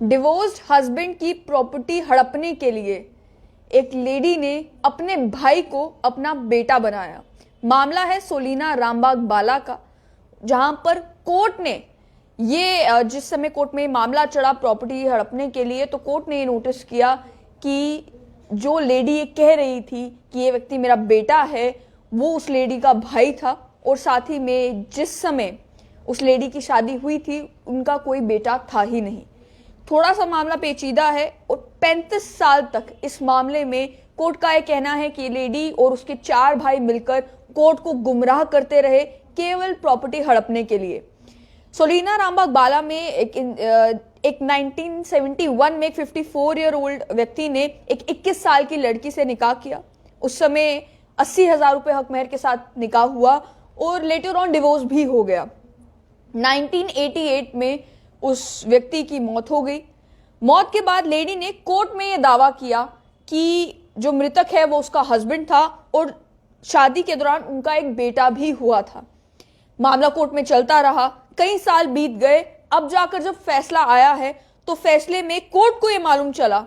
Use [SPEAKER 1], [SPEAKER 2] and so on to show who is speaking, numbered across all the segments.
[SPEAKER 1] Divorced husband की property हड़पने के लिए एक लेडी ने अपने भाई को अपना बेटा बनाया। मामला है सोलीना रामबाग बाला का, जहां पर कोर्ट ने ये जिस समय कोर्ट में मामला चढ़ा प्रॉपर्टी हड़पने के लिए, तो कोर्ट ने ये नोटिस किया कि जो लेडी ये कह रही थी कि ये व्यक्ति मेरा बेटा है, वो उस लेडी का भाई था और साथ ही में जिस समय उस लेडी की शादी हुई थी उनका कोई बेटा था ही नहीं। थोड़ा सा मामला पेचीदा है और 35 साल तक इस मामले में कोर्ट का यह कहना है कि लेडी और उसके 4 भाई मिलकर कोर्ट को गुमराह करते रहे केवल प्रॉपर्टी हड़पने के लिए। सोलीना रामबाग बाला में एक 1971 में एक 54 ईयर ओल्ड व्यक्ति ने एक 21 साल की लड़की से निकाह किया। उस समय 80,000 रुपए हक महर के साथ निकाह हुआ और लेटर ऑन डिवोर्स भी हो गया। 1988 में उस व्यक्ति की मौत हो गई। मौत के बाद लेडी ने कोर्ट में यह दावा किया कि जो मृतक है वो उसका हस्बैंड था और शादी के दौरान उनका एक बेटा भी हुआ था। मामला कोर्ट में चलता रहा, कई साल बीत गए। अब जाकर जब फैसला आया है तो फैसले में कोर्ट को यह मालूम चला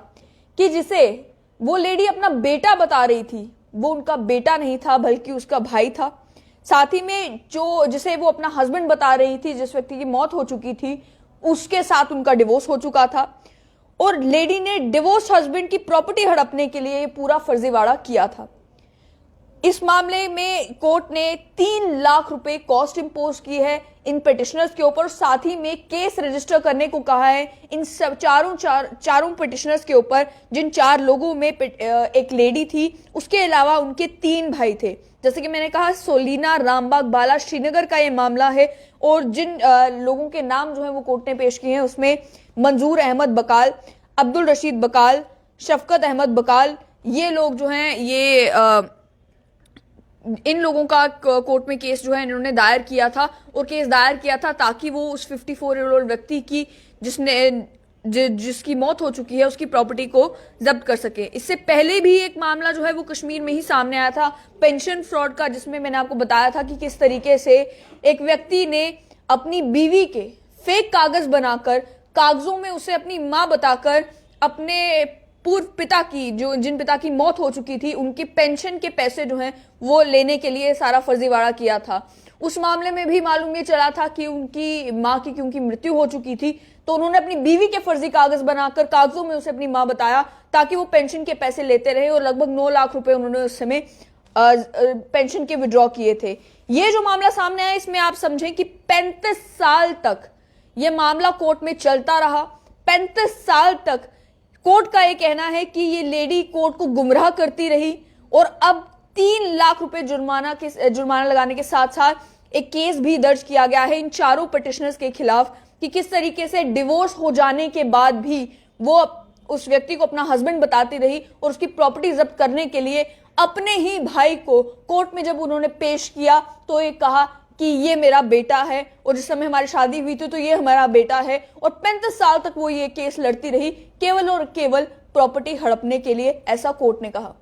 [SPEAKER 1] कि जिसे वो लेडी अपना बेटा बता रही थी वो उनका बेटा नहीं था बल्कि उसका भाई था। साथ ही में जिसे वो अपना हस्बैंड बता रही थी, जिस व्यक्ति की मौत हो चुकी थी, उसके साथ उनका डिवोर्स हो चुका था और लेडी ने डिवोर्स हस्बैंड की प्रॉपर्टी हड़पने के लिए पूरा फर्जीवाड़ा किया था। इस मामले में कोर्ट ने 3 लाख रुपए कॉस्ट इंपोज की है इन पिटिशनर्स के ऊपर। साथ ही में केस रजिस्टर करने को कहा है इन सब चारों पिटिशनर्स के ऊपर, जिन 4 लोगों में एक लेडी थी, उसके अलावा उनके 3 भाई थे। जैसे कि मैंने कहा, सोलीना रामबाग बाला श्रीनगर का यह मामला है और जिन लोगों के नाम जो है वो कोर्ट ने पेश किए हैं उसमें मंजूर अहमद बकाल, अब्दुल रशीद बकाल, शफकत अहमद बकाल, ये लोग जो हैं ये इन लोगों का कोर्ट में केस जो है इन्होंने दायर किया था और केस दायर किया था ताकि वो उस 54 ईयर ओल्ड व्यक्ति की जिसकी मौत हो चुकी है उसकी प्रॉपर्टी को जब्त कर सके। इससे पहले भी एक मामला जो है वो कश्मीर में ही सामने आया था पेंशन फ्रॉड का, जिसमें मैंने आपको बताया था कि किस तरीके से एक व्यक्ति ने अपनी बीवी के फेक कागज बनाकर, कागजों में उसे अपनी मां बताकर अपने पूर्व पिता की जिन पिता की मौत हो चुकी थी उनकी पेंशन के पैसे जो हैं वो लेने के लिए सारा फर्जीवाड़ा किया था। उस मामले में भी मालूम ये चला था कि उनकी मां की क्योंकि मृत्यु हो चुकी थी तो उन्होंने अपनी बीवी के फर्जी कागज बनाकर कागजों में उसे अपनी मां बताया ताकि वो पेंशन के पैसे लेते रहे और लगभग 9 लाख रुपए उन्होंने उस समय पेंशन के विड्रॉ किए थे। ये जो मामला सामने आया इसमें आप समझें कि 35 साल तक यह मामला कोर्ट में चलता रहा। 35 साल तक कोर्ट का यह कहना है कि ये लेडी कोर्ट को गुमराह करती रही और अब 3 लाख रुपए जुर्माना लगाने के साथ साथ एक केस भी दर्ज किया गया है इन चारों पिटिशनर्स के खिलाफ कि किस तरीके से डिवोर्स हो जाने के बाद भी वो उस व्यक्ति को अपना हस्बैंड बताती रही और उसकी प्रॉपर्टी जब्त करने के लिए अपने ही भाई को कोर्ट में जब उन्होंने पेश किया तो ये कहा कि ये मेरा बेटा है और जिस समय हमारी शादी हुई थी तो ये हमारा बेटा है और 35 साल तक वो ये केस लड़ती रही केवल और केवल प्रॉपर्टी हड़पने के लिए, ऐसा कोर्ट ने कहा।